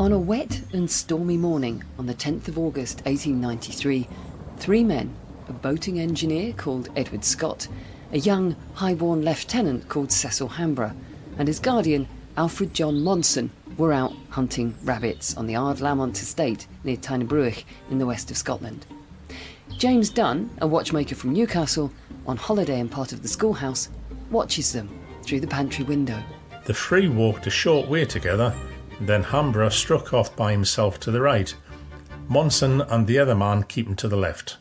On a wet and stormy morning on the 10th of August 1893, three men, a boating engineer called Edward Scott, a young highborn lieutenant called Cecil Hambrough, and his guardian, Alfred John Monson, were out hunting rabbits on the Ardlamont estate near Tynebrugh in the west of Scotland. James Dunn, a watchmaker from Newcastle, on holiday in part of the schoolhouse, watches them through the pantry window. The three walked a short way together, then Hambrough struck off by himself to the right, Monson and the other man keeping to the left.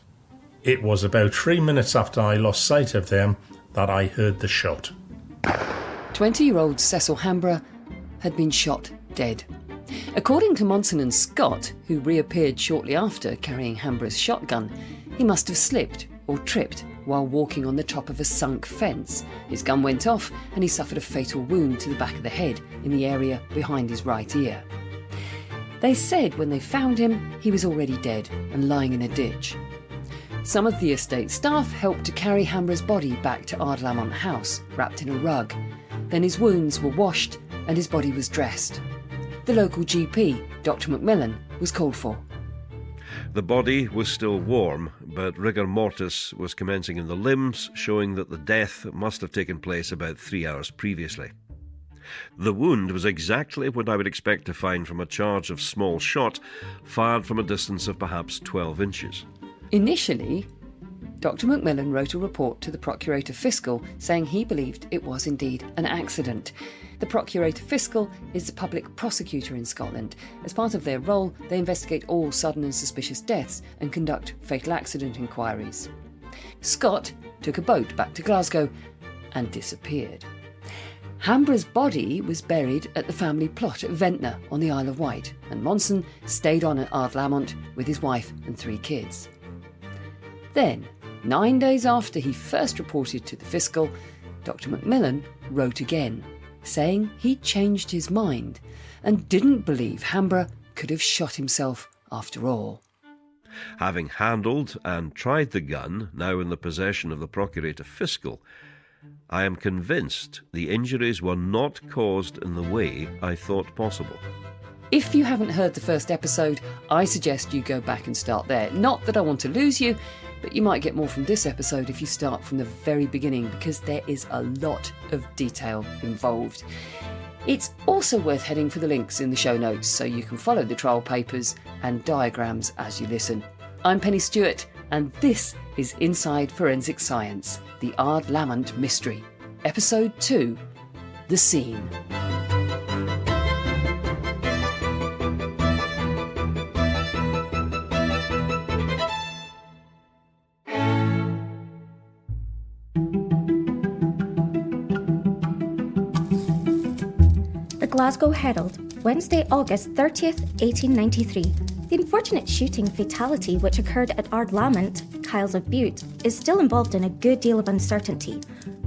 It was about 3 minutes after I lost sight of them that I heard the shot. 20-year-old Cecil Hambrough had been shot dead. According to Monson and Scott, who reappeared shortly after carrying Hambrough's shotgun, he must have slipped or tripped while walking on the top of a sunk fence. His gun went off and he suffered a fatal wound to the back of the head in the area behind his right ear. They said when they found him, he was already dead and lying in a ditch. Some of the estate staff helped to carry Hambrough's body back to Ardlamont House, wrapped in a rug. Then his wounds were washed and his body was dressed. The local GP, Dr. Macmillan, was called for. The body was still warm, but rigor mortis was commencing in the limbs, showing that the death must have taken place about 3 hours previously. The wound was exactly what I would expect to find from a charge of small shot fired from a distance of perhaps 12 inches. Initially, Dr. Macmillan wrote a report to the Procurator Fiscal saying he believed it was indeed an accident. The Procurator Fiscal is the public prosecutor in Scotland. As part of their role, they investigate all sudden and suspicious deaths and conduct fatal accident inquiries. Scott took a boat back to Glasgow and disappeared. Hambrough's body was buried at the family plot at Ventnor on the Isle of Wight, and Monson stayed on at Ardlamont with his wife and 3 kids. Then, 9 days after he first reported to the Fiscal, Dr. Macmillan wrote again, saying he'd changed his mind and didn't believe Hambrough could have shot himself after all. Having handled and tried the gun, now in the possession of the Procurator Fiscal, I am convinced the injuries were not caused in the way I thought possible. If you haven't heard the first episode, I suggest you go back and start there. Not that I want to lose you, but you might get more from this episode if you start from the very beginning, because there is a lot of detail involved. It's also worth heading for the links in the show notes so you can follow the trial papers and diagrams as you listen. I'm Pennie Stuart, and this is Inside Forensic Science, the Ardlamont Mystery, Episode 2, The Scene. Glasgow Herald, Wednesday, August 30th, 1893. The unfortunate shooting fatality which occurred at Ardlamont, Kyles of Bute, is still involved in a good deal of uncertainty.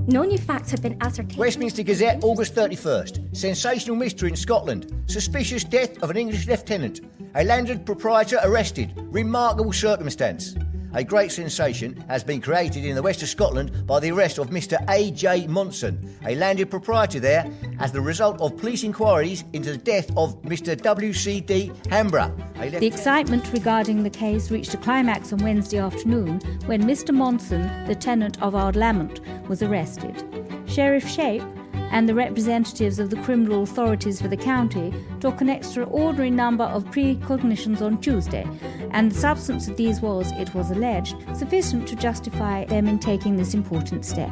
No new facts have been ascertained. Westminster Gazette, August 31st. Sensational mystery in Scotland. Suspicious death of an English lieutenant. A landed proprietor arrested. Remarkable circumstance. A great sensation has been created in the west of Scotland by the arrest of Mr. A.J. Monson, a landed proprietor there, as the result of police inquiries into the death of Mr. W.C.D. Hambrough. The excitement regarding the case reached a climax on Wednesday afternoon when Mr. Monson, the tenant of Ardlamont, was arrested. Sheriff Shape and the representatives of the criminal authorities for the county took an extraordinary number of precognitions on Tuesday, and the substance of these was, it was alleged, sufficient to justify them in taking this important step.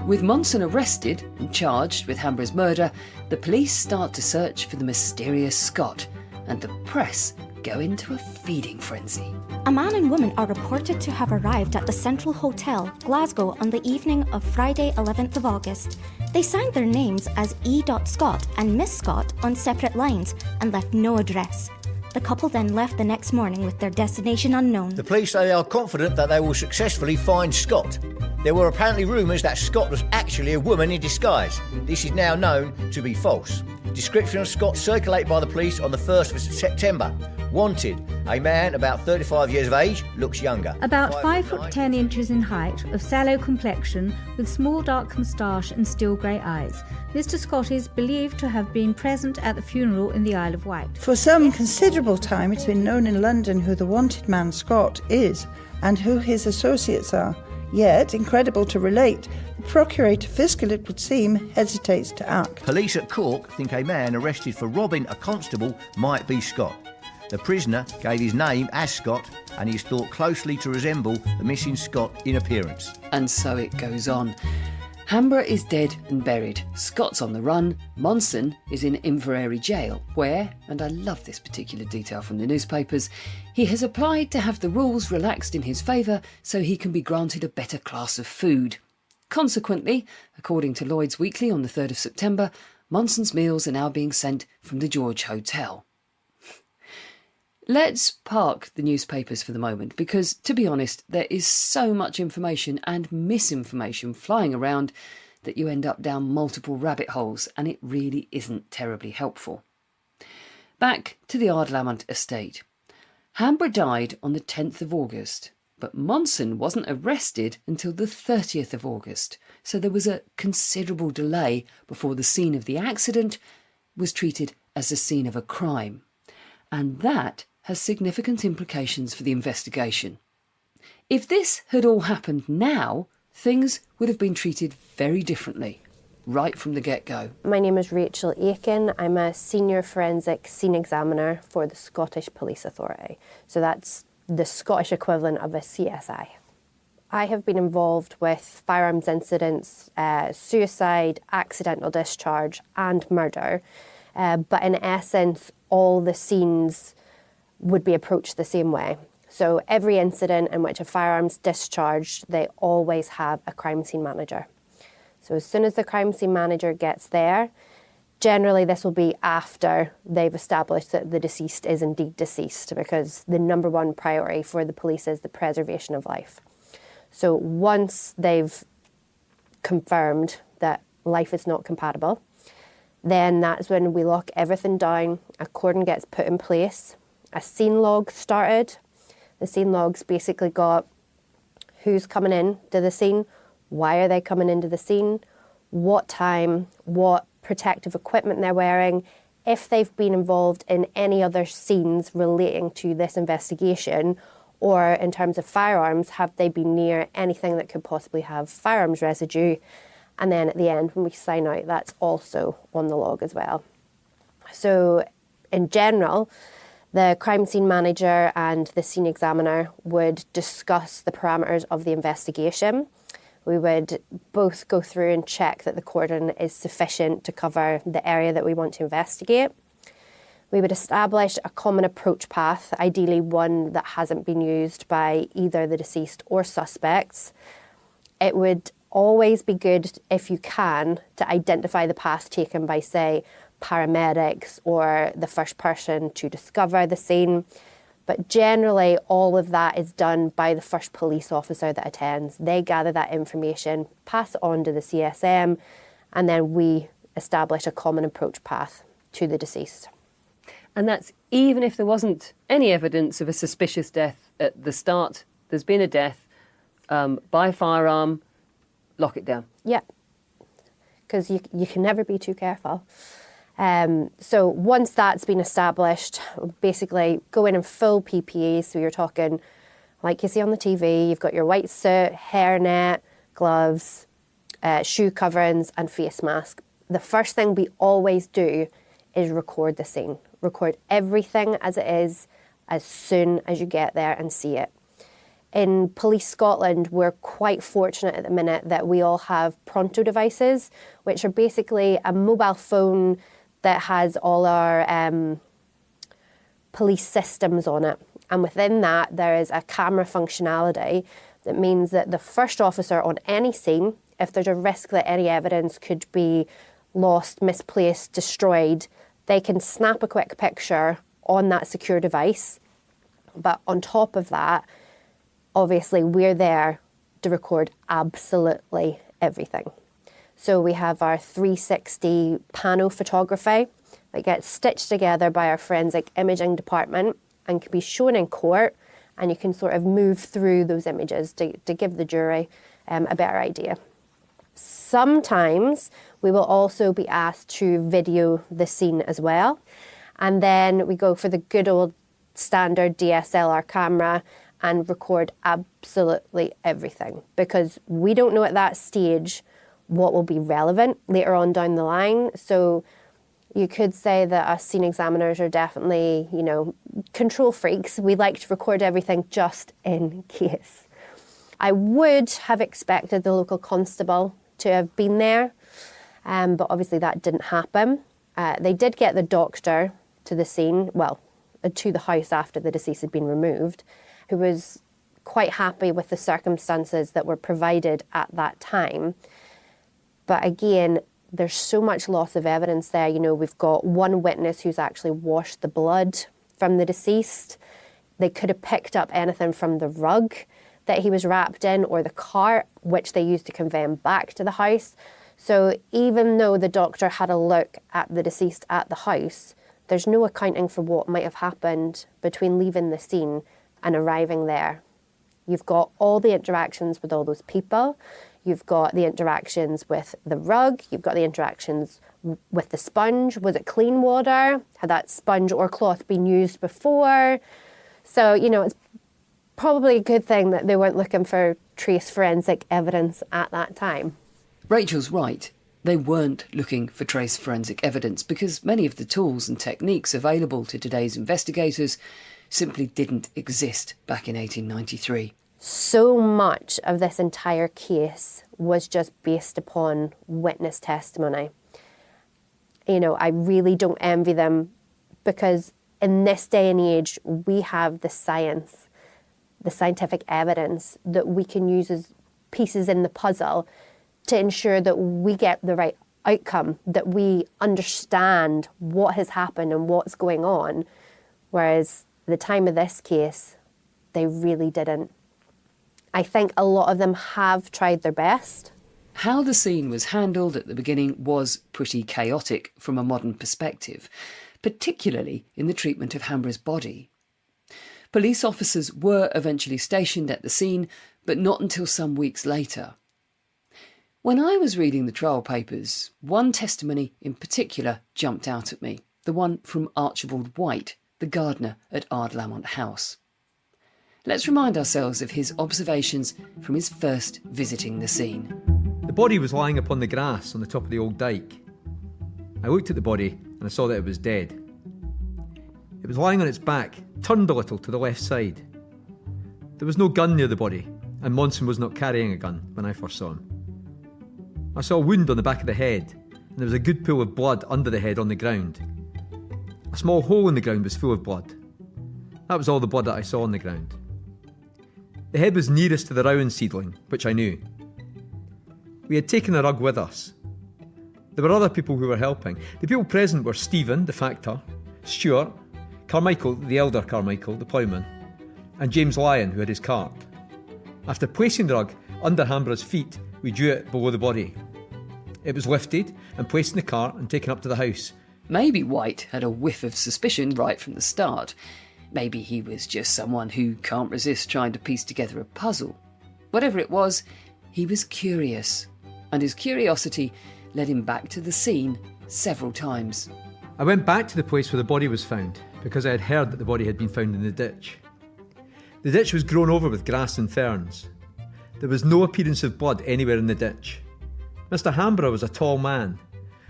With Monson arrested and charged with Hambrough's murder, the police start to search for the mysterious Scott, and the press go into a feeding frenzy. A man and woman are reported to have arrived at the Central Hotel, Glasgow, on the evening of Friday, 11th of August. They signed their names as E. Scott and Miss Scott on separate lines and left no address. The couple then left the next morning with their destination unknown. The police say they are confident that they will successfully find Scott. There were apparently rumours that Scott was actually a woman in disguise. This is now known to be false. Description of Scott circulated by the police on the 1st of September. Wanted, A man about 35 years of age looks younger. About 5'10" in height, of sallow complexion, with small dark moustache and steel grey eyes. Mr. Scott is believed to have been present at the funeral in the Isle of Wight. For some considerable time it's been known in London who the wanted man Scott is and who his associates are. Yet, incredible to relate, the Procurator Fiscal, it would seem, hesitates to act. Police at Cork think a man arrested for robbing a constable might be Scott. The prisoner gave his name as Scott and he is thought closely to resemble the missing Scott in appearance. And so it goes on. Hambrough is dead and buried. Scott's on the run. Monson is in Inverary jail, where, and I love this particular detail from the newspapers, he has applied to have the rules relaxed in his favour so he can be granted a better class of food. Consequently, according to Lloyd's Weekly on the 3rd of September, Monson's meals are now being sent from the George Hotel. Let's park the newspapers for the moment because, to be honest, there is so much information and misinformation flying around that you end up down multiple rabbit holes and it really isn't terribly helpful. Back to the Ardlamont estate. Hambrough died on the 10th of August, but Monson wasn't arrested until the 30th of August, so there was a considerable delay before the scene of the accident was treated as a scene of a crime. And that has significant implications for the investigation. If this had all happened now, things would have been treated very differently, right from the get-go. My name is Rachel Aiken. I'm a senior forensic scene examiner for the Scottish Police Authority. So that's the Scottish equivalent of a CSI. I have been involved with firearms incidents, suicide, accidental discharge and murder. But in essence, all the scenes would be approached the same way. So every incident in which a firearm's discharged, they always have a crime scene manager. So as soon as the crime scene manager gets there, generally this will be after they've established that the deceased is indeed deceased, because the number one priority for the police is the preservation of life. So once they've confirmed that life is not compatible, then that's when we lock everything down, a cordon gets put in place, a scene log started. The scene log's basically got who's coming in to the scene, why are they coming into the scene, what time, what protective equipment they're wearing, if they've been involved in any other scenes relating to this investigation, or in terms of firearms, have they been near anything that could possibly have firearms residue. And then at the end, when we sign out, that's also on the log as well. So in general, the crime scene manager and the scene examiner would discuss the parameters of the investigation. We would both go through and check that the cordon is sufficient to cover the area that we want to investigate. We would establish a common approach path, ideally one that hasn't been used by either the deceased or suspects. It would always be good, if you can, to identify the path taken by, say, paramedics or the first person to discover the scene. But generally, all of that is done by the first police officer that attends. They gather that information, pass it on to the CSM, and then we establish a common approach path to the deceased. And that's even if there wasn't any evidence of a suspicious death at the start. There's been a death by firearm, lock it down. Yeah, because you can never be too careful. So once that's been established, basically go in full PPE. So you're talking, like you see on the TV, you've got your white suit, hairnet, gloves, shoe coverings and face mask. The first thing we always do is record the scene. Record everything as it is as soon as you get there and see it. In Police Scotland, we're quite fortunate at the minute that we all have Pronto devices, which are basically a mobile phone that has all our police systems on it. And within that, there is a camera functionality that means that the first officer on any scene, if there's a risk that any evidence could be lost, misplaced, destroyed, they can snap a quick picture on that secure device. But on top of that, obviously, we're there to record absolutely everything. So we have our 360 pano photography that gets stitched together by our forensic imaging department and can be shown in court, and you can sort of move through those images to give the jury a better idea. Sometimes we will also be asked to video the scene as well, and then we go for the good old standard DSLR camera and record absolutely everything, because we don't know at that stage what will be relevant later on down the line. So you could say that us scene examiners are definitely, control freaks. We like to record everything just in case. I would have expected the local constable to have been there, but obviously that didn't happen. They did get the doctor to the scene, to the house after the deceased had been removed, who was quite happy with the circumstances that were provided at that time. But again, there's so much loss of evidence there. We've got one witness who's actually washed the blood from the deceased. They could have picked up anything from the rug that he was wrapped in or the cart, which they used to convey him back to the house. So even though the doctor had a look at the deceased at the house, there's no accounting for what might have happened between leaving the scene and arriving there. You've got all the interactions with all those people. You've got the interactions with the rug. You've got the interactions with the sponge. Was it clean water? Had that sponge or cloth been used before? So, it's probably a good thing that they weren't looking for trace forensic evidence at that time. Rachel's right. They weren't looking for trace forensic evidence because many of the tools and techniques available to today's investigators simply didn't exist back in 1893. So much of this entire case was just based upon witness testimony. I really don't envy them, because in this day and age, we have the science, the scientific evidence that we can use as pieces in the puzzle to ensure that we get the right outcome, that we understand what has happened and what's going on. Whereas at the time of this case, they really didn't. I think a lot of them have tried their best. How the scene was handled at the beginning was pretty chaotic from a modern perspective, particularly in the treatment of Hambrough's body. Police officers were eventually stationed at the scene, but not until some weeks later. When I was reading the trial papers, one testimony in particular jumped out at me, the one from Archibald White, the gardener at Ardlamont House. Let's remind ourselves of his observations from his first visiting the scene. The body was lying upon the grass on the top of the old dyke. I looked at the body and I saw that it was dead. It was lying on its back, turned a little to the left side. There was no gun near the body, and Monson was not carrying a gun when I first saw him. I saw a wound on the back of the head, and there was a good pool of blood under the head on the ground. A small hole in the ground was full of blood. That was all the blood that I saw on the ground. The head was nearest to the rowan seedling, which I knew. We had taken the rug with us. There were other people who were helping. The people present were Stephen, the factor, Stuart, Carmichael, the elder Carmichael, the ploughman, and James Lyon, who had his cart. After placing the rug under Hambrough's feet, we drew it below the body. It was lifted and placed in the cart and taken up to the house. Maybe White had a whiff of suspicion right from the start. Maybe he was just someone who can't resist trying to piece together a puzzle. Whatever it was, he was curious, and his curiosity led him back to the scene several times. I went back to the place where the body was found because I had heard that the body had been found in the ditch. The ditch was grown over with grass and ferns. There was no appearance of blood anywhere in the ditch. Mr. Hambrough was a tall man.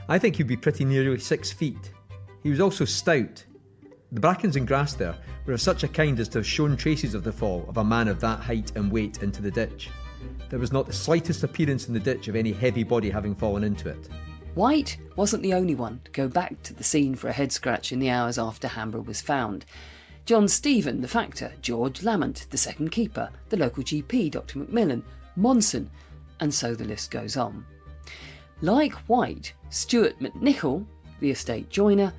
I think he'd be pretty nearly 6 feet. He was also stout. The brackens and grass there were of such a kind as to have shown traces of the fall of a man of that height and weight into the ditch. There was not the slightest appearance in the ditch of any heavy body having fallen into it. White wasn't the only one to go back to the scene for a head scratch in the hours after Hambrough was found. John Stephen, the factor, George Lamont, the second keeper, the local GP, Dr. Macmillan, Monson, and so the list goes on. Like White, Stuart McNichol, the estate joiner,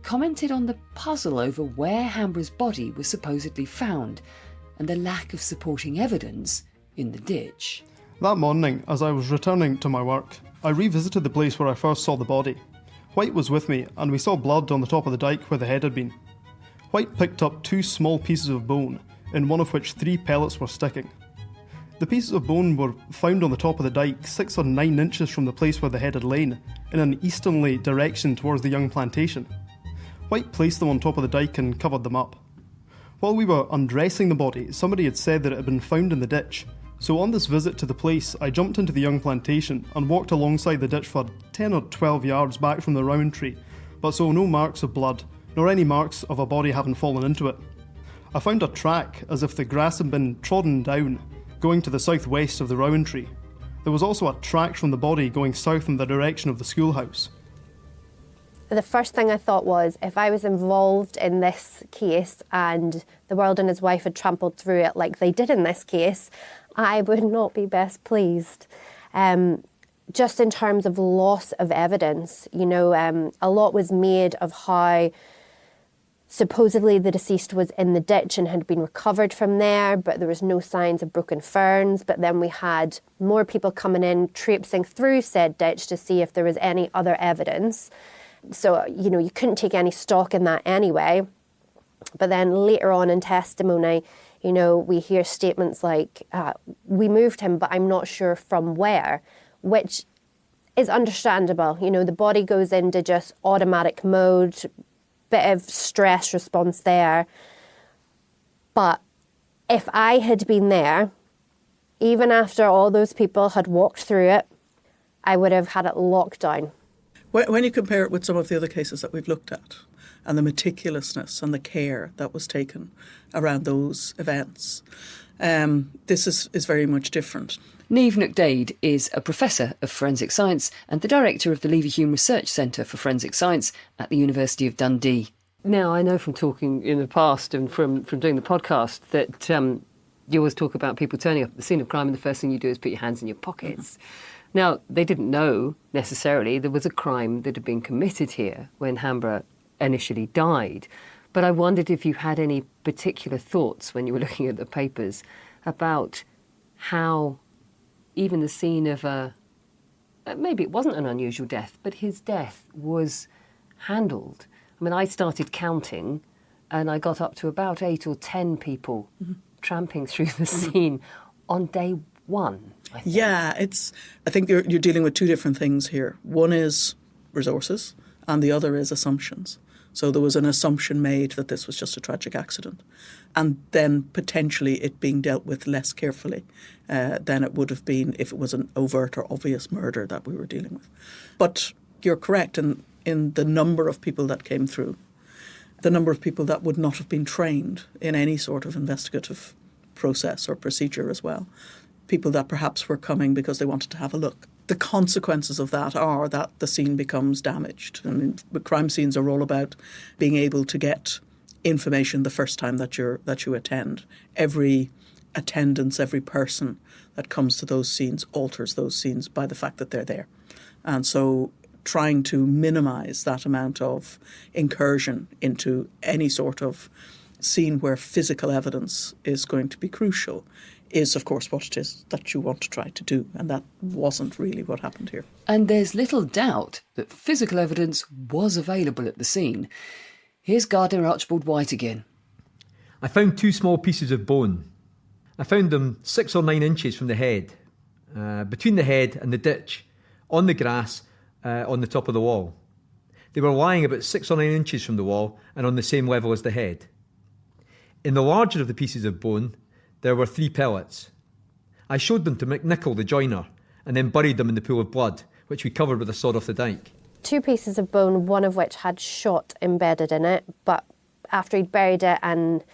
commented on the puzzle over where Hambrough's body was supposedly found and the lack of supporting evidence in the ditch. That morning, as I was returning to my work, I revisited the place where I first saw the body. White was with me, and we saw blood on the top of the dyke where the head had been. White picked up 2 small pieces of bone, in one of which 3 pellets were sticking. The pieces of bone were found on the top of the dyke, 6 or 9 inches from the place where the head had lain, in an easterly direction towards the young plantation. White placed them on top of the dyke and covered them up. While we were undressing the body, somebody had said that it had been found in the ditch, so on this visit to the place, I jumped into the young plantation and walked alongside the ditch for 10 or 12 yards back from the round tree, but saw no marks of blood, nor any marks of a body having fallen into it. I found a track, as if the grass had been trodden down, going to the southwest of the rowan tree. There was also a track from the body going south in the direction of the schoolhouse. The first thing I thought was, if I was involved in this case and the world and his wife had trampled through it like they did in this case, I would not be best pleased. Just in terms of loss of evidence, a lot was made of how supposedly the deceased was in the ditch and had been recovered from there, but there was no signs of broken ferns. But then we had more people coming in, traipsing through said ditch to see if there was any other evidence. So, you couldn't take any stock in that anyway. But then later on in testimony, we hear statements like, we moved him, but I'm not sure from where, which is understandable. The body goes into just automatic mode, bit of stress response there. But if I had been there, even after all those people had walked through it, I would have had it locked down. When you compare it with some of the other cases that we've looked at, and the meticulousness and the care that was taken around those events, this is very much different. Niamh McDade is a professor of forensic science and the director of the Leverhulme Research Centre for Forensic Science at the University of Dundee. Now, I know from talking in the past and from doing the podcast that you always talk about people turning up at the scene of crime and the first thing you do is put your hands in your pockets. Now, they didn't know necessarily there was a crime that had been committed here when Hambrough initially died. But I wondered if you had any particular thoughts when you were looking at the papers about how even the scene of maybe it wasn't an unusual death, but his death was handled. I mean, I started counting and I got up to about 8 or 10 people tramping through the scene on day one. Yeah, I think you're dealing with 2 different things here. One is resources and the other is assumptions. So there was an assumption made that this was just a tragic accident, and then potentially it being dealt with less carefully than it would have been if it was an overt or obvious murder that we were dealing with. But you're correct in the number of people that came through, the number of people that would not have been trained in any sort of investigative process or procedure as well. People that perhaps were coming because they wanted to have a look. The consequences of that are that the scene becomes damaged. I mean, crime scenes are all about being able to get information the first time that you attend. Every attendance, every person that comes to those scenes alters those scenes by the fact that they're there. And so trying to minimise that amount of incursion into any sort of scene where physical evidence is going to be crucial is, of course, what it is that you want to try to do. And that wasn't really what happened here. And there's little doubt that physical evidence was available at the scene. Here's Gardener Archibald White again. I found 2 small pieces of bone. I found them 6 or 9 inches from the head, between the head and the ditch, on the grass, on the top of the wall. They were lying about 6 or 9 inches from the wall and on the same level as the head. In the larger of the pieces of bone, there were 3 pellets. I showed them to McNichol, the joiner, and then buried them in the pool of blood, which we covered with a sod off the dyke. 2 pieces of bone, one of which had shot embedded in it, but after he'd buried it, and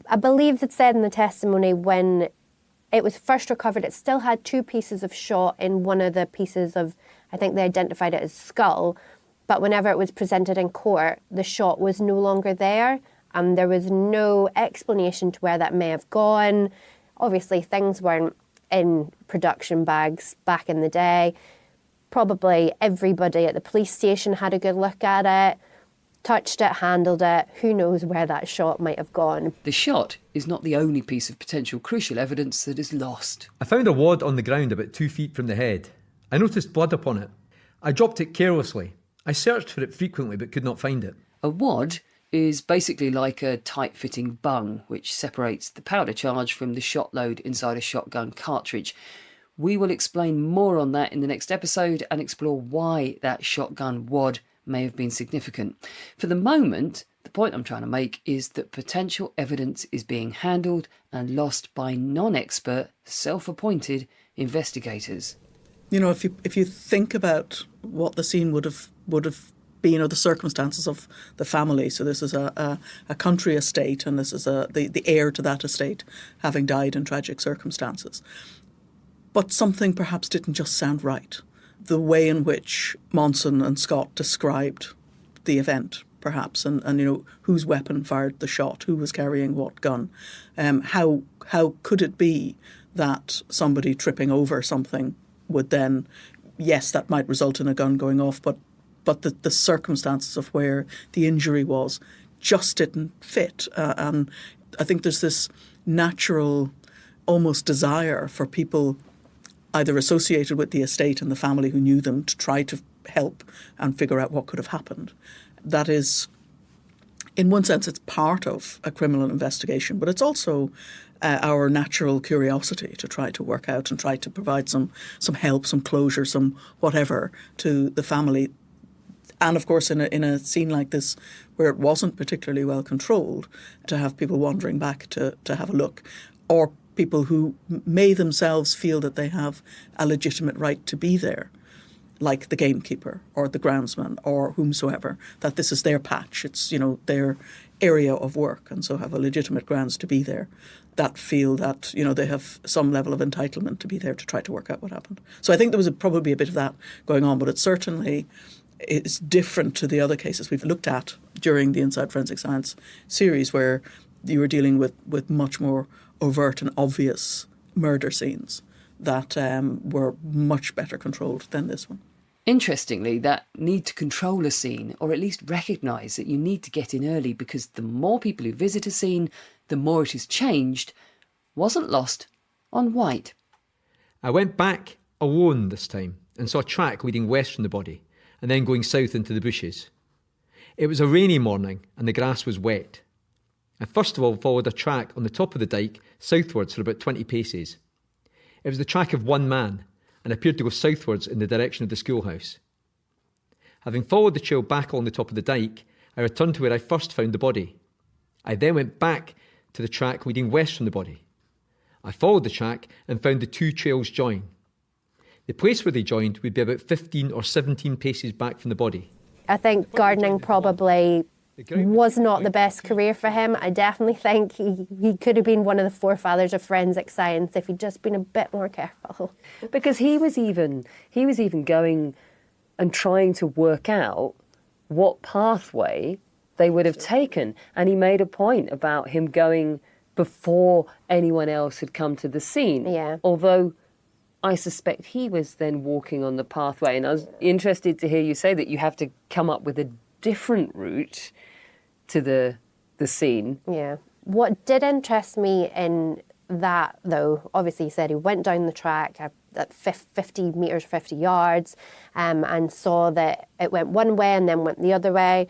I believe it said in the testimony when it was first recovered, it still had 2 pieces of shot in one of the pieces of, I think they identified it as skull, but whenever it was presented in court, the shot was no longer there. And there was no explanation to where that may have gone. Obviously, things weren't in production bags back in the day. Probably everybody at the police station had a good look at it, touched it, handled it. Who knows where that shot might have gone. The shot is not the only piece of potential crucial evidence that is lost. I found a wad on the ground about 2 feet from the head. I noticed blood upon it. I dropped it carelessly. I searched for it frequently but could not find it. A wad is basically like a tight-fitting bung which separates the powder charge from the shot load inside a shotgun cartridge. We will explain more on that in the next episode and explore why that shotgun wad may have been significant. For the moment, the point I'm trying to make is that potential evidence is being handled and lost by non-expert, self-appointed investigators. You know, if you think about what the scene would have been, or the circumstances of the family. So this is a country estate, and this is the heir to that estate having died in tragic circumstances. But something perhaps didn't just sound right. The way in which Monson and Scott described the event, perhaps, and you know, whose weapon fired the shot, who was carrying what gun, how could it be that somebody tripping over something would then, yes, that might result in a gun going off, but the circumstances of where the injury was just didn't fit. And I think there's this natural, almost desire for people either associated with the estate and the family who knew them to try to help and figure out what could have happened. That is, in one sense, it's part of a criminal investigation, but it's also our natural curiosity to try to work out and try to provide some help, some closure, some whatever to the family. And of course, in a scene like this, where it wasn't particularly well controlled, to have people wandering back to have a look, or people who may themselves feel that they have a legitimate right to be there, like the gamekeeper or the groundsman or whomsoever, that this is their patch, it's, you know, their area of work, and so have a legitimate grounds to be there, that feel that, you know, they have some level of entitlement to be there to try to work out what happened. So I think there was probably a bit of that going on, but it certainly is different to the other cases we've looked at during the Inside Forensic Science series, where you were dealing with much more overt and obvious murder scenes that were much better controlled than this one. Interestingly, that need to control a scene, or at least recognise that you need to get in early because the more people who visit a scene, the more it is changed, wasn't lost on White. I went back alone this time and saw a track leading west from the body and then going south into the bushes. It was a rainy morning and the grass was wet. I first of all followed a track on the top of the dyke southwards for about 20 paces. It was the track of one man and appeared to go southwards in the direction of the schoolhouse. Having followed the trail back along the top of the dyke, I returned to where I first found the body. I then went back to the track leading west from the body. I followed the track and found the two trails join. The place where they joined would be about 15 or 17 paces back from the body. I think gardening probably was not the best career for him. I definitely think he could have been one of the forefathers of forensic science if he'd just been a bit more careful. Because he was even going and trying to work out what pathway they would have taken. And he made a point about him going before anyone else had come to the scene. Yeah. Although I suspect he was then walking on the pathway. And I was interested to hear you say that you have to come up with a different route to the scene. Yeah. What did interest me in that, though, obviously he said he went down the track at 50 metres, 50 yards, and saw that it went one way and then went the other way.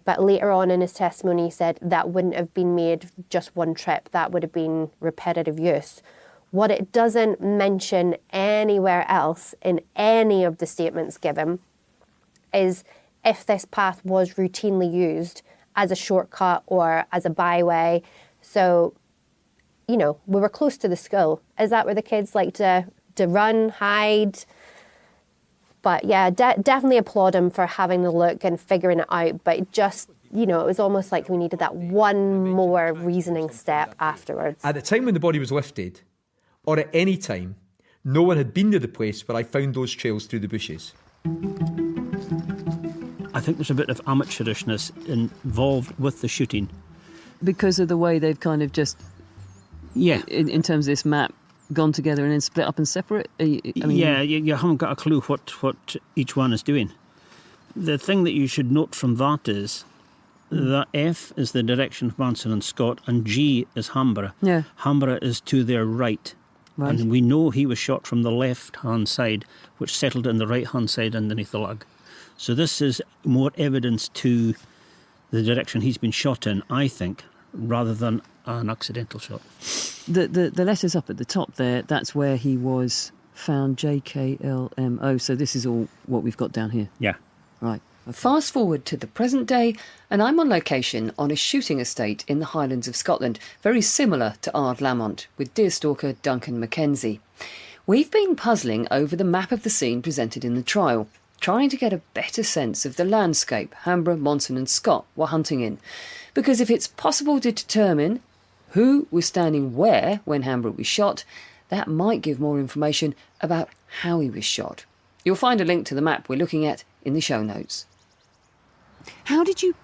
But later on in his testimony, he said that wouldn't have been made just one trip. That would have been repetitive use. What it doesn't mention anywhere else in any of the statements given is if this path was routinely used as a shortcut or as a byway. So, you know, we were close to the school. Is that where the kids like to run, hide? But yeah, definitely applaud him for having the look and figuring it out. But just, you know, it was almost like we needed that one more reasoning step afterwards. At the time when the body was lifted, or at any time, no one had been to the place where I found those trails through the bushes. I think there's a bit of amateurishness involved with the shooting. Because of the way they've kind of just, yeah, in terms of this map, gone together and then split up and separate? You haven't got a clue what each one is doing. The thing that you should note from that is that F is the direction of Monson and Scott, and G is Hambrough. Yeah. Hambrough is to their right. Right. And we know he was shot from the left-hand side, which settled in the right-hand side underneath the lug. So this is more evidence to the direction he's been shot in, I think, rather than an accidental shot. The letters up at the top there, that's where he was found, JKLMO. So this is all what we've got down here. Yeah. Right. Fast forward to the present day, and I'm on location on a shooting estate in the Highlands of Scotland, very similar to Ardlamont, with deerstalker Duncan Mackenzie. We've been puzzling over the map of the scene presented in the trial, trying to get a better sense of the landscape Hambrough, Monson and Scott were hunting in. Because if it's possible to determine who was standing where when Hambrough was shot, that might give more information about how he was shot. You'll find a link to the map we're looking at in the show notes. How did you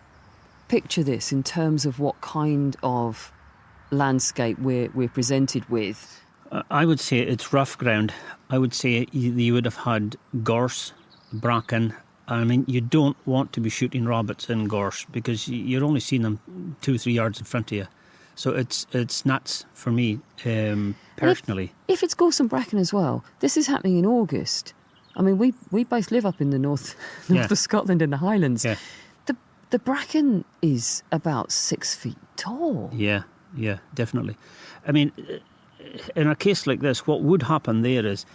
picture this in terms of what kind of landscape we're presented with? I would say it's rough ground. I would say you would have had gorse, bracken. I mean, you don't want to be shooting rabbits in gorse because you're only seeing them 2-3 yards in front of you. So it's nuts for me, personally. If it's gorse and bracken as well, this is happening in August. I mean, we both live up in the north of Scotland in the Highlands. Yeah. The bracken is about 6 feet tall. Yeah, definitely. I mean, in a case like this, what would happen there is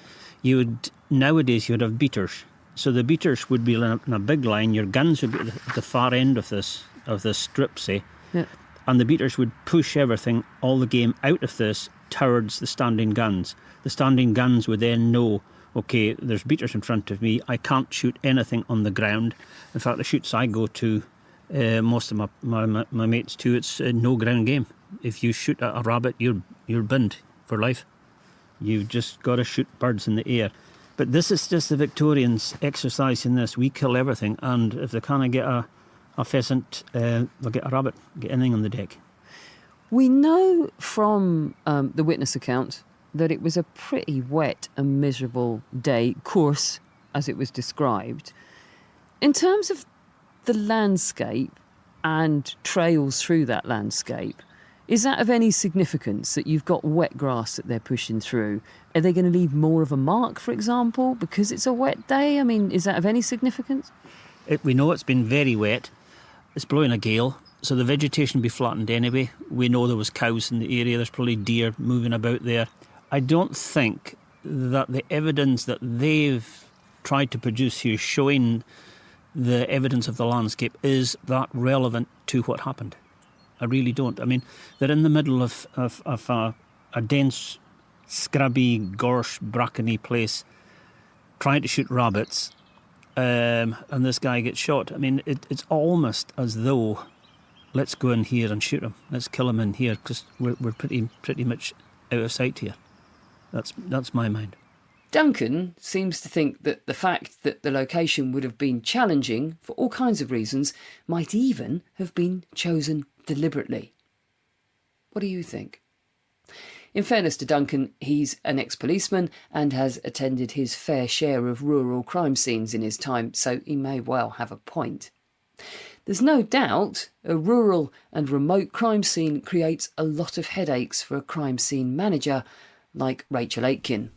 nowadays you would have beaters. So the beaters would be in a big line. Your guns would be at the far end of this strip, say. Yeah. And the beaters would push everything, all the game out of this towards the standing guns. The standing guns would then know, okay, there's beaters in front of me. I can't shoot anything on the ground. In fact, the shoots I go to, most of my mates too, it's no ground game. If you shoot at a rabbit, you're binned for life. You've just got to shoot birds in the air. But this is just the Victorians exercising this. We kill everything, and if they can't get a pheasant, they'll get a rabbit, get anything on the deck. We know from the witness account that it was a pretty wet and miserable day, coarse as it was described. In terms of the landscape and trails through that landscape, is that of any significance that you've got wet grass that they're pushing through? Are they going to leave more of a mark, for example, because it's a wet day? I mean, is that of any significance? We know it's been very wet. It's blowing a gale, so the vegetation will be flattened anyway. We know there was cows in the area. There's probably deer moving about there. I don't think that the evidence that they've tried to produce here showing the evidence of the landscape is that relevant to what happened. I really don't. I mean, they're in the middle of a dense, scrubby, gorse, brackeny place trying to shoot rabbits, and this guy gets shot. I mean, it's almost as though, let's go in here and shoot him. Let's kill him in here because we're pretty much out of sight here. That's my mind. Duncan seems to think that the fact that the location would have been challenging for all kinds of reasons might even have been chosen deliberately. What do you think? In fairness to Duncan, he's an ex-policeman and has attended his fair share of rural crime scenes in his time, so he may well have a point. There's no doubt a rural and remote crime scene creates a lot of headaches for a crime scene manager like Rachel Aitken.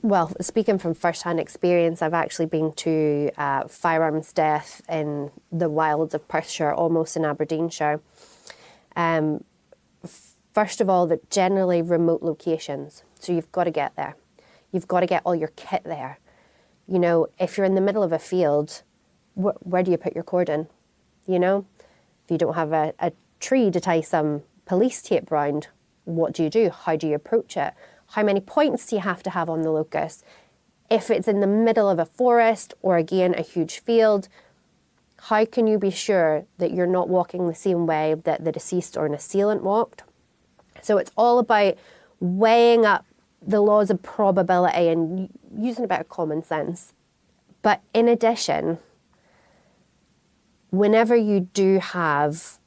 Well, speaking from first-hand experience, I've actually been to firearms death in the wilds of Perthshire, almost in Aberdeenshire. First of all, they're generally remote locations, so you've got to get there. You've got to get all your kit there. You know, if you're in the middle of a field, where do you put your cordon? You know, if you don't have a tree to tie some police tape round, what do you do? How do you approach it? How many points do you have to have on the locus? If it's in the middle of a forest or, again, a huge field, how can you be sure that you're not walking the same way that the deceased or an assailant walked? So it's all about weighing up the laws of probability and using a bit of common sense. But in addition, whenever you do have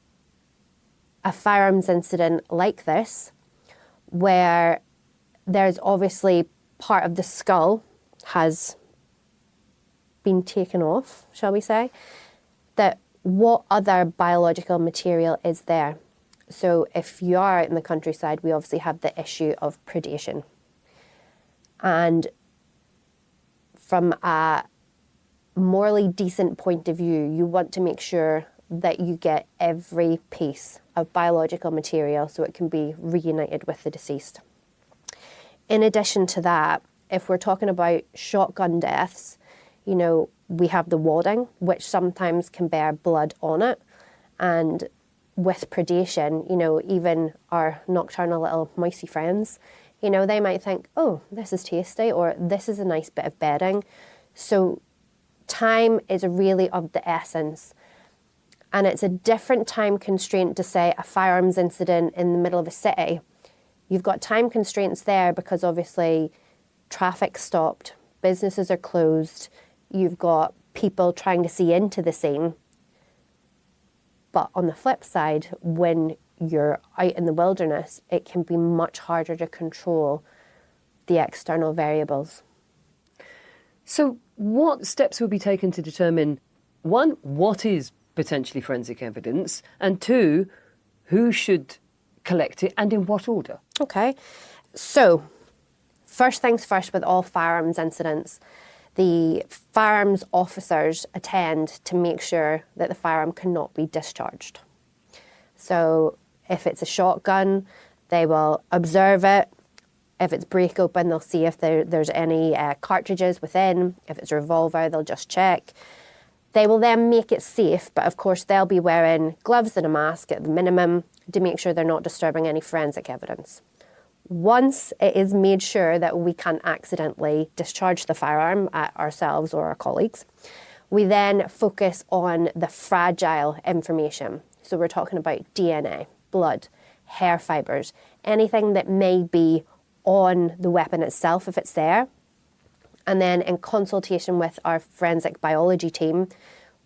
a firearms incident like this, where there's obviously part of the skull has been taken off, shall we say, that what other biological material is there? So if you are out in the countryside, we obviously have the issue of predation. And from a morally decent point of view, you want to make sure that you get every piece of biological material so it can be reunited with the deceased. In addition to that, if we're talking about shotgun deaths, you know, we have the wadding, which sometimes can bear blood on it. And with predation, you know, even our nocturnal little mousey friends, you know, they might think, oh, this is tasty, or this is a nice bit of bedding. So time is really of the essence. And it's a different time constraint to, say, a firearms incident in the middle of a city. You've got time constraints there because obviously traffic stopped, businesses are closed, you've got people trying to see into the scene. But on the flip side, when you're out in the wilderness, it can be much harder to control the external variables. So what steps will be taken to determine, one, what is potentially forensic evidence, and two, who should collect it and in what order? Okay, so first things first with all firearms incidents, the firearms officers attend to make sure that the firearm cannot be discharged. So if it's a shotgun, they will observe it. If it's break open, they'll see if there's any cartridges within. If it's a revolver, they'll just check. They will then make it safe, but of course they'll be wearing gloves and a mask at the minimum to make sure they're not disturbing any forensic evidence. Once it is made sure that we can't accidentally discharge the firearm at ourselves or our colleagues, we then focus on the fragile information. So we're talking about DNA, blood, hair fibres, anything that may be on the weapon itself if it's there. And then in consultation with our forensic biology team,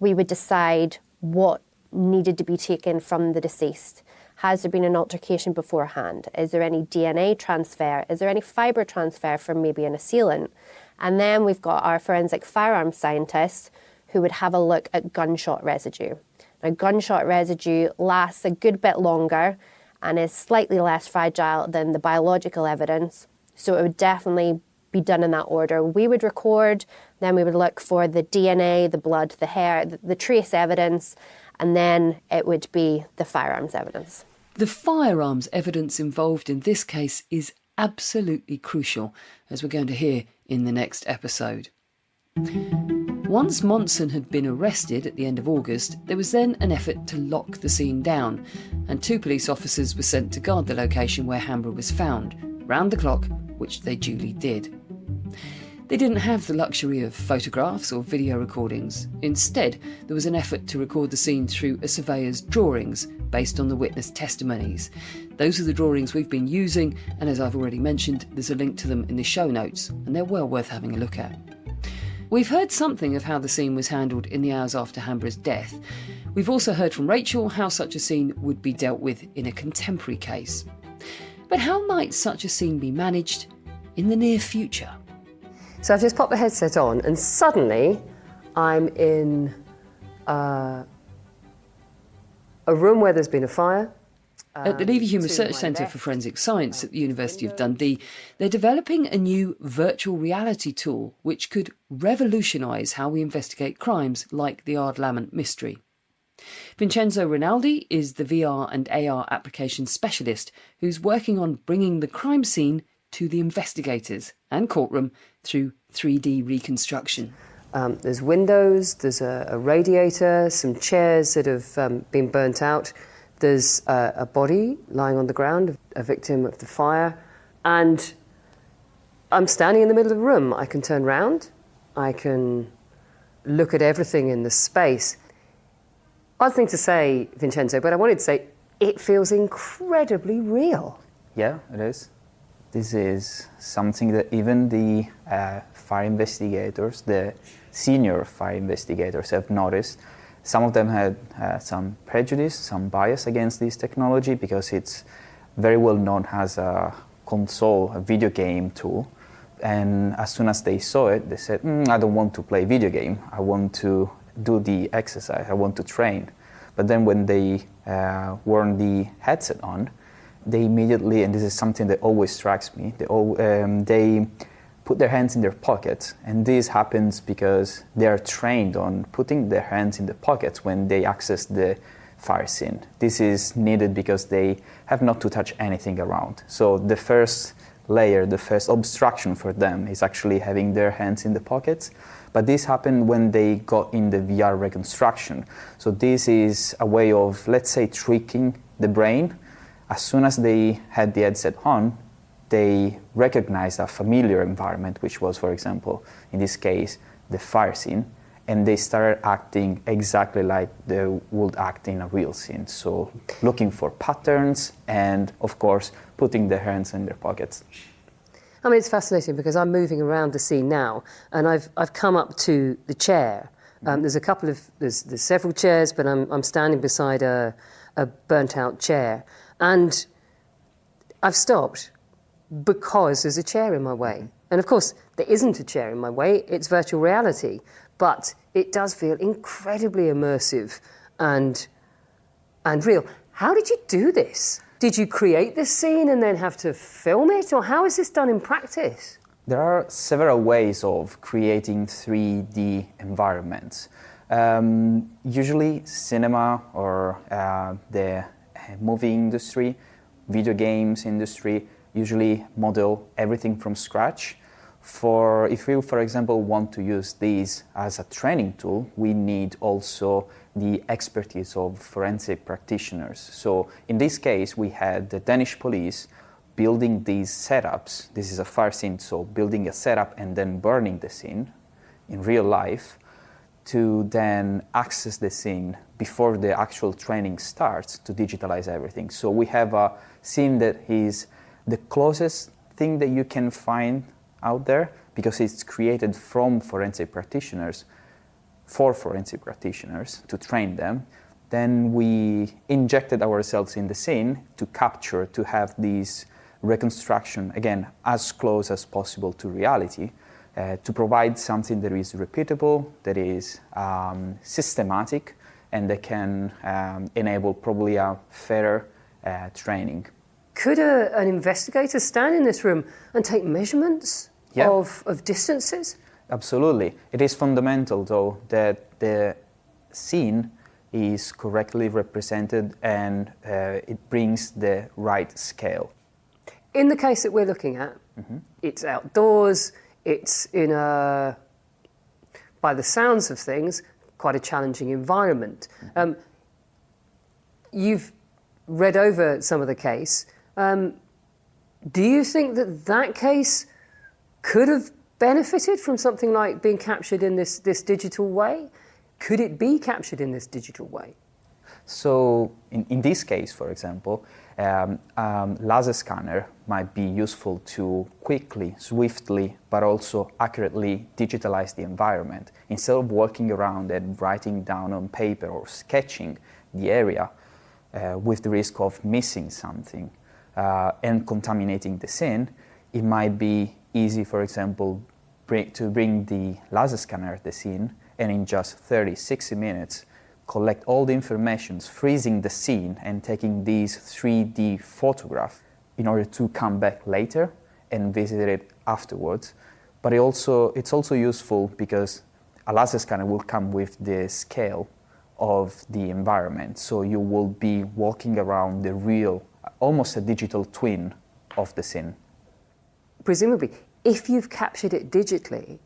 we would decide what needed to be taken from the deceased. Has there been an altercation beforehand? Is there any DNA transfer? Is there any fibre transfer from maybe an assailant? And then we've got our forensic firearms scientists who would have a look at gunshot residue. Now, gunshot residue lasts a good bit longer and is slightly less fragile than the biological evidence, so it would definitely be done in that order. We would record, then we would look for the DNA, the blood, the hair, the trace evidence, and then it would be the firearms evidence. The firearms evidence involved in this case is absolutely crucial, as we're going to hear in the next episode. Once Monson had been arrested at the end of August, there was then an effort to lock the scene down, and 2 police officers were sent to guard the location where Hambrough was found, round the clock, which they duly did. They didn't have the luxury of photographs or video recordings. Instead, there was an effort to record the scene through a surveyor's drawings based on the witness testimonies. Those are the drawings we've been using, and as I've already mentioned, there's a link to them in the show notes, and they're well worth having a look at. We've heard something of how the scene was handled in the hours after Hambrough's death. We've also heard from Rachel how such a scene would be dealt with in a contemporary case. But how might such a scene be managed in the near future? So I've just popped the headset on and suddenly I'm in a room where there's been a fire. At the Leverhulme Research Centre for Forensic Science at the University of Dundee, they're developing a new virtual reality tool which could revolutionise how we investigate crimes like the Ardlamont mystery. Vincenzo Rinaldi is the VR and AR application specialist who's working on bringing the crime scene to the investigators and courtroom through 3D reconstruction. There's windows, there's a radiator, some chairs that have been burnt out. There's a body lying on the ground, a victim of the fire, and I'm standing in the middle of the room. I can turn round, I can look at everything in the space. Odd thing to say, Vincenzo, but I wanted to say it feels incredibly real. Yeah, it is. This is something that even the fire investigators, the senior fire investigators have noticed. Some of them had some prejudice, some bias against this technology because it's very well known as a console, a video game tool. And as soon as they saw it, they said, I don't want to play video game. I want to do the exercise. I want to train. But then when they wore the headset on, they immediately, and this is something that always strikes me, they put their hands in their pockets, and this happens because they are trained on putting their hands in the pockets when they access the fire scene. This is needed because they have not to touch anything around. So the first layer, the first obstruction for them is actually having their hands in the pockets. But this happened when they got in the VR reconstruction. So this is a way of, let's say, tricking the brain. As soon as they had the headset on, they recognized a familiar environment, which was, for example, in this case, the fire scene, and they started acting exactly like they would act in a real scene. So looking for patterns and, of course, putting their hands in their pockets. I mean, it's fascinating because I'm moving around the scene now, and I've come up to the chair. There's several chairs, but I'm standing beside a burnt-out chair, and I've stopped because there's a chair in my way. And of course, there isn't a chair in my way, it's virtual reality, but it does feel incredibly immersive and real. How did you do this? Did you create this scene and then have to film it, or how is this done in practice? There are several ways of creating 3D environments. Usually cinema or the movie industry, video games industry, usually model everything from scratch. If we, for example, want to use these as a training tool, we need also the expertise of forensic practitioners. So in this case, we had the Danish police building these setups. This is a fire scene, so building a setup and then burning the scene in real life to then access the scene before the actual training starts to digitalize everything. So we have a scene that is the closest thing that you can find out there because it's created from forensic practitioners for forensic practitioners to train them. Then we injected ourselves in the scene to capture, to have this reconstruction, again, as close as possible to reality, to provide something that is repeatable, that is systematic, and that can enable probably a fairer training. Could an investigator stand in this room and take measurements of distances? Absolutely. It is fundamental, though, that the scene is correctly represented and it brings the right scale. In the case that we're looking at, it's outdoors, it's in a, by the sounds of things, quite a challenging environment. You've read over some of the case. Do you think that case could have benefited from something like being captured in this digital way? Could it be captured in this digital way? So in this case, for example, laser scanner might be useful to quickly, swiftly, but also accurately digitalize the environment. Instead of walking around and writing down on paper or sketching the area with the risk of missing something and contaminating the scene, it might be easy, for example, to bring the laser scanner at the scene and in just 30-60 minutes collect all the information, freezing the scene and taking these 3D photographs in order to come back later and visit it afterwards. But it's also useful because a laser scanner will come with the scale of the environment. So you will be walking around the real, almost a digital twin of the scene. Presumably, if you've captured it digitally,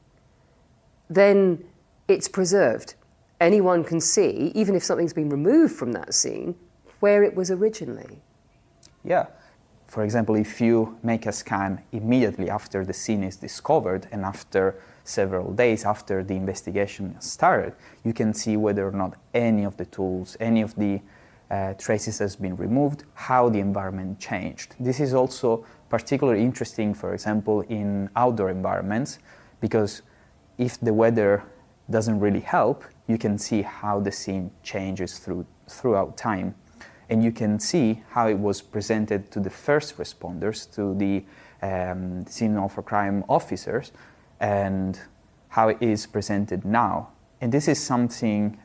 then it's preserved. Anyone can see, even if something's been removed from that scene, where it was originally. Yeah. For example, if you make a scan immediately after the scene is discovered and after several days after the investigation started, you can see whether or not any of the tools, any of the traces has been removed, how the environment changed. This is also particularly interesting, for example, in outdoor environments, because if the weather doesn't really help, you can see how the scene changes throughout time. And you can see how it was presented to the first responders, to the scene of a crime officers, and how it is presented now. And this is something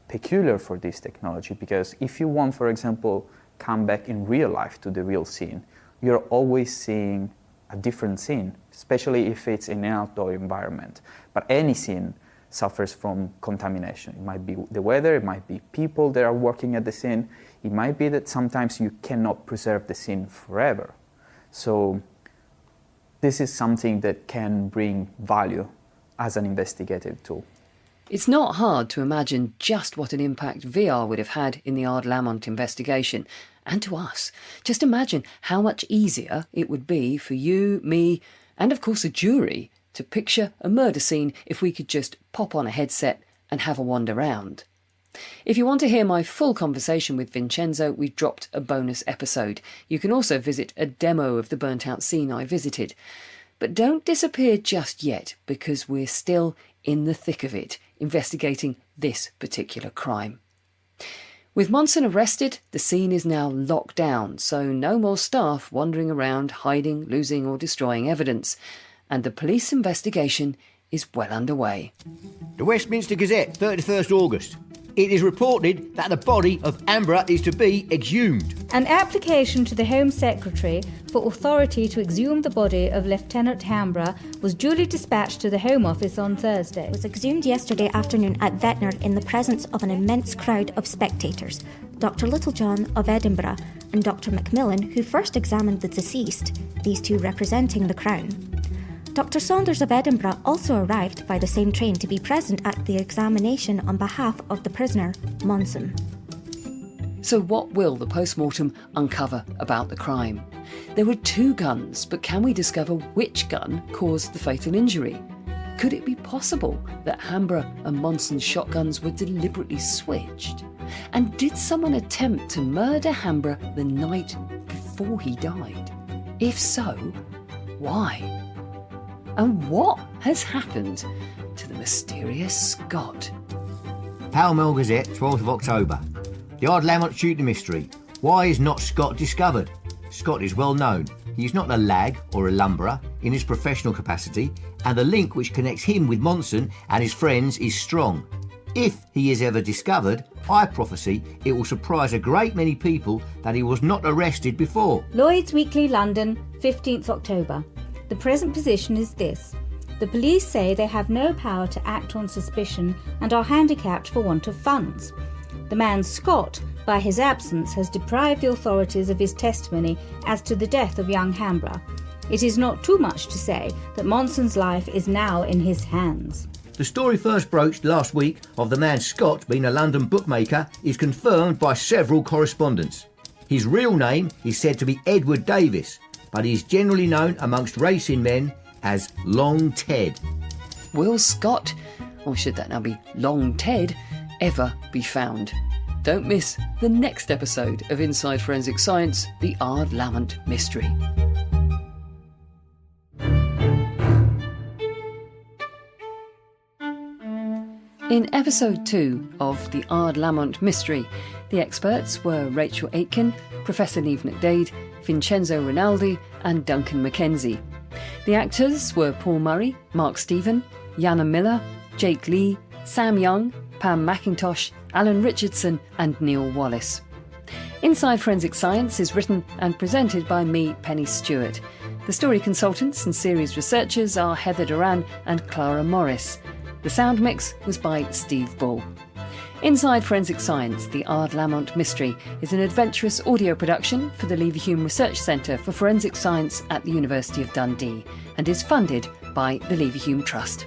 peculiar for this technology, because if you want, for example, come back in real life to the real scene, you're always seeing a different scene, especially if it's in an outdoor environment. But any scene suffers from contamination. It might be the weather, it might be people that are working at the scene, it might be that sometimes you cannot preserve the scene forever. So this is something that can bring value as an investigative tool. It's not hard to imagine just what an impact VR would have had in the Ardlamont investigation, and to us. Just imagine how much easier it would be for you, me, and of course a jury to picture a murder scene if we could just pop on a headset and have a wander round. If you want to hear my full conversation with Vincenzo, we've dropped a bonus episode. You can also visit a demo of the burnt-out scene I visited. But don't disappear just yet, because we're still in the thick of it, investigating this particular crime. With Monson arrested, the scene is now locked down, so no more staff wandering around hiding, losing or destroying evidence. And the police investigation is well underway. The Westminster Gazette, 31st August. It is reported that the body of Hambrough is to be exhumed. An application to the Home Secretary for authority to exhume the body of Lieutenant Hambrough was duly dispatched to the Home Office on Thursday. It was exhumed yesterday afternoon at Ventnor in the presence of an immense crowd of spectators. Dr. Littlejohn of Edinburgh and Dr. Macmillan, who first examined the deceased, these two representing the Crown. Dr. Saunders of Edinburgh also arrived by the same train to be present at the examination on behalf of the prisoner, Monson. So what will the post-mortem uncover about the crime? There were 2 guns, but can we discover which gun caused the fatal injury? Could it be possible that Hambrough and Monson's shotguns were deliberately switched? And did someone attempt to murder Hambrough the night before he died? If so, why? And what has happened to the mysterious Scot? Pall Mall Gazette, 12th of October. The Ardlamont shooting mystery. Why is not Scot discovered? Scot is well known. He is not a lag or a lumberer in his professional capacity, and the link which connects him with Monson and his friends is strong. If he is ever discovered, I prophesy it will surprise a great many people that he was not arrested before. Lloyd's Weekly, London, 15th October. The present position is this. The police say they have no power to act on suspicion and are handicapped for want of funds. The man Scot, by his absence, has deprived the authorities of his testimony as to the death of young Hambrough. It is not too much to say that Monson's life is now in his hands. The story first broached last week of the man Scot being a London bookmaker is confirmed by several correspondents. His real name is said to be Edward Davis, but he is generally known amongst racing men as Long Ted. Will Scot, or should that now be Long Ted, ever be found? Don't miss the next episode of Inside Forensic Science, the Ardlamont Mystery. In episode 2 of the Ardlamont Mystery, the experts were Rachel Aitken, Professor Neve McDade, Vincenzo Rinaldi and Duncan Mackenzie. The actors were Paul Murray, Mark Stephen, Yana Miller, Jake Lee, Sam Young, Pam McIntosh, Alan Richardson and Neil Wallace. Inside Forensic Science is written and presented by me, Pennie Stuart. The story consultants and series researchers are Heather Duran and Clara Morris. The sound mix was by Steve Bull. Inside Forensic Science, the Ardlamont Mystery is an adventurous audio production for the Leverhulme Research Centre for Forensic Science at the University of Dundee and is funded by the Leverhulme Trust.